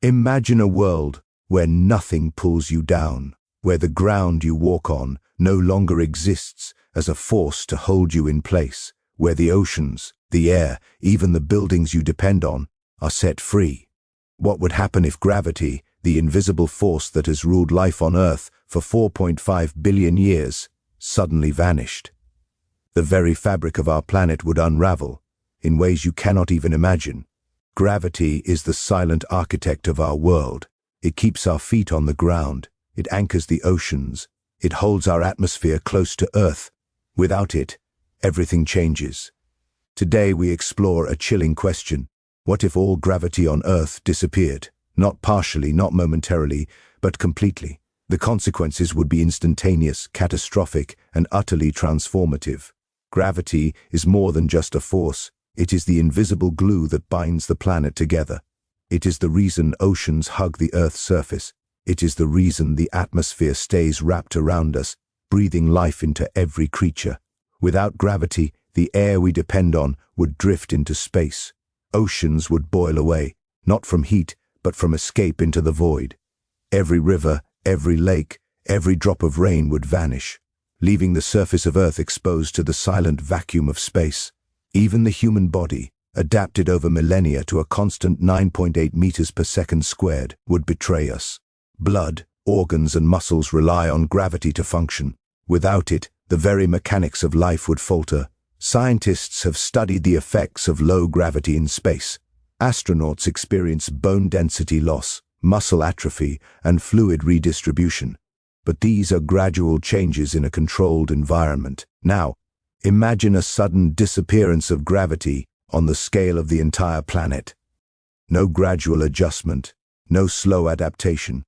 Imagine a world where nothing pulls you down, where the ground you walk on no longer exists as a force to hold you in place, where the oceans, the air, even the buildings you depend on, are set free. What would happen if gravity, the invisible force that has ruled life on Earth for 4.5 billion years, suddenly vanished? The very fabric of our planet would unravel, in ways you cannot even imagine. Gravity is the silent architect of our world. It keeps our feet on the ground. It anchors the oceans. It holds our atmosphere close to Earth. Without it, everything changes. Today we explore a chilling question. What if all gravity on Earth disappeared? Not partially, not momentarily, but completely. The consequences would be instantaneous, catastrophic, and utterly transformative. Gravity is more than just a force. It is the invisible glue that binds the planet together. It is the reason oceans hug the Earth's surface. It is the reason the atmosphere stays wrapped around us, breathing life into every creature. Without gravity, the air we depend on would drift into space. Oceans would boil away, not from heat, but from escape into the void. Every river, every lake, every drop of rain would vanish, leaving the surface of Earth exposed to the silent vacuum of space. Even the human body, adapted over millennia to a constant 9.8 meters per second squared, would betray us. Blood, organs, and muscles rely on gravity to function. Without it, the very mechanics of life would falter. Scientists have studied the effects of low gravity in space. Astronauts experience bone density loss, muscle atrophy, and fluid redistribution. But these are gradual changes in a controlled environment. Now, imagine a sudden disappearance of gravity on the scale of the entire planet. No gradual adjustment, no slow adaptation.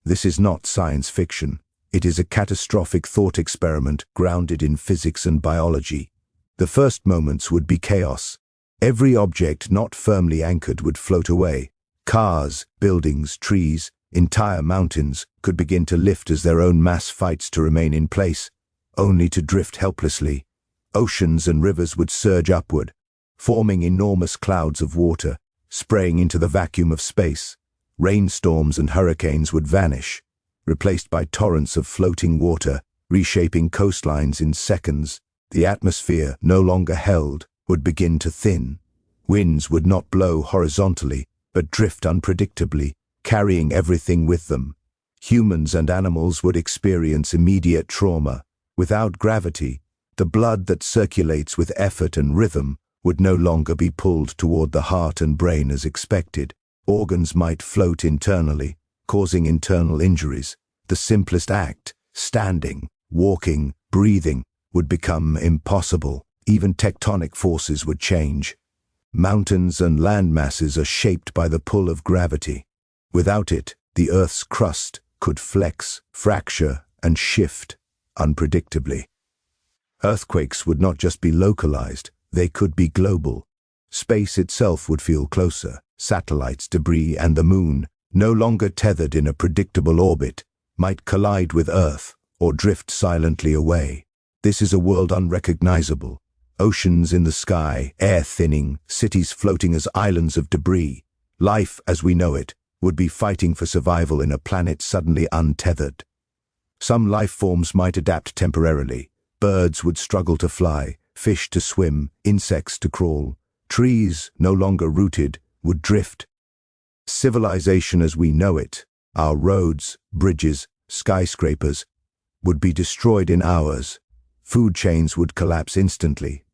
This is not science fiction. It is a catastrophic thought experiment grounded in physics and biology. The first moments would be chaos. Every object not firmly anchored would float away. Cars, buildings, trees, entire mountains could begin to lift as their own mass fights to remain in place, only to drift helplessly. Oceans and rivers would surge upward, forming enormous clouds of water, spraying into the vacuum of space. Rainstorms and hurricanes would vanish, replaced by torrents of floating water, reshaping coastlines in seconds. The atmosphere, no longer held, would begin to thin. Winds would not blow horizontally, but drift unpredictably, carrying everything with them. Humans and animals would experience immediate trauma. Without gravity, the blood that circulates with effort and rhythm would no longer be pulled toward the heart and brain as expected. Organs might float internally, causing internal injuries. The simplest act, standing, walking, breathing, would become impossible. Even tectonic forces would change. Mountains and land masses are shaped by the pull of gravity. Without it, the Earth's crust could flex, fracture, and shift unpredictably. Earthquakes would not just be localized, they could be global. Space itself would feel closer. Satellites, debris, and the moon, no longer tethered in a predictable orbit, might collide with Earth or drift silently away. This is a world unrecognizable. Oceans in the sky, air thinning, cities floating as islands of debris. Life, as we know it, would be fighting for survival in a planet suddenly untethered. Some life forms might adapt temporarily. Birds would struggle to fly, fish to swim, insects to crawl. Trees, no longer rooted, would drift. Civilization as we know it, our roads, bridges, skyscrapers, would be destroyed in hours. Food chains would collapse instantly.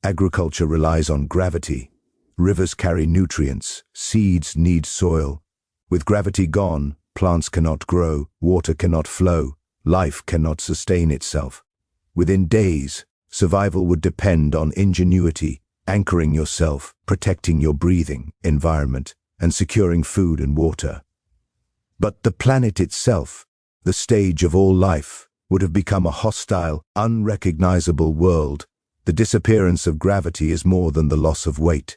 Agriculture relies on gravity. Rivers carry nutrients. Seeds need soil. With gravity gone, plants cannot grow, water cannot flow, life cannot sustain itself. Within days, survival would depend on ingenuity, anchoring yourself, protecting your breathing environment, and securing food and water. But the planet itself, the stage of all life, would have become a hostile, unrecognizable world. The disappearance of gravity is more than the loss of weight.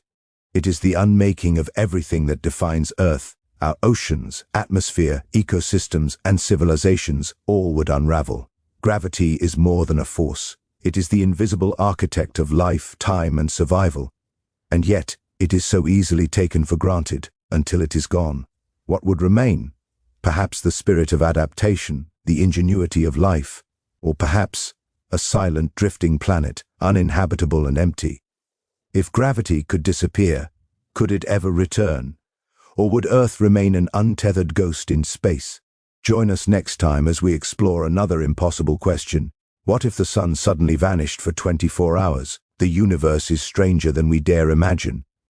It is the unmaking of everything that defines Earth. Our oceans, atmosphere, ecosystems, and civilizations all would unravel. Gravity is more than a force. It is the invisible architect of life, time, and survival. And yet, it is so easily taken for granted until it is gone. what would remain? Perhaps the spirit of adaptation, the ingenuity of life, or perhaps a silent drifting planet, uninhabitable and empty. If gravity could disappear, could it ever return? Or would Earth remain an untethered ghost in space? Join us next time as we explore another impossible question. What if the sun suddenly vanished for 24 hours? The universe is stranger than we dare imagine.